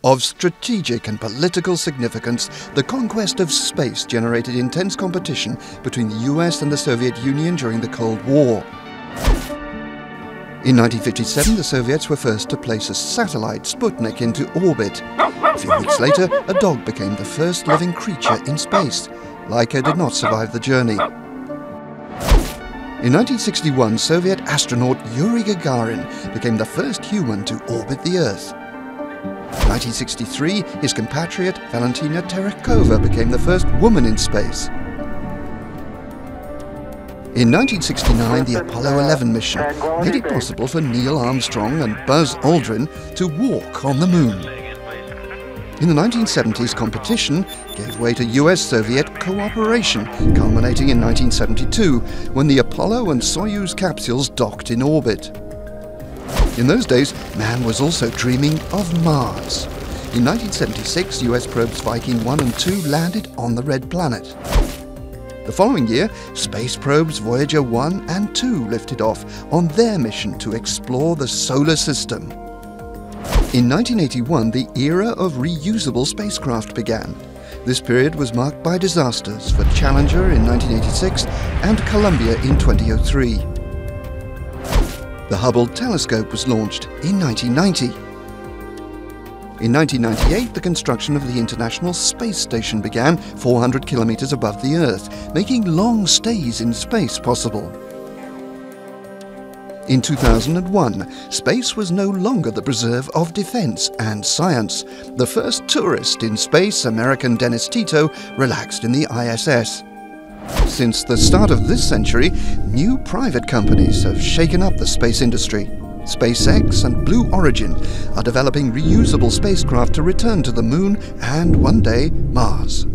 Of strategic and political significance, the conquest of space generated intense competition between the US and the Soviet Union during the Cold War. In 1957, the Soviets were first to place a satellite, Sputnik, into orbit. A few weeks later, a dog became the first living creature in space. Laika did not survive the journey. In 1961, Soviet astronaut Yuri Gagarin became the first human to orbit the Earth. In 1963, his compatriot Valentina Tereshkova became the first woman in space. In 1969, the Apollo 11 mission made it possible for Neil Armstrong and Buzz Aldrin to walk on the moon. In the 1970s, competition gave way to US-Soviet cooperation, culminating in 1972, when the Apollo and Soyuz capsules docked in orbit. In those days, man was also dreaming of Mars. In 1976, US probes Viking 1 and 2 landed on the Red Planet. The following year, space probes Voyager 1 and 2 lifted off on their mission to explore the solar system. In 1981, the era of reusable spacecraft began. This period was marked by disasters for Challenger in 1986 and Columbia in 2003. The Hubble telescope was launched in 1990. In 1998, the construction of the International Space Station began 400 kilometers above the Earth, making long stays in space possible. In 2001, space was no longer the preserve of defense and science. The first tourist in space, American Dennis Tito, relaxed in the ISS. Since the start of this century, new private companies have shaken up the space industry. SpaceX and Blue Origin are developing reusable spacecraft to return to the Moon and, one day, Mars.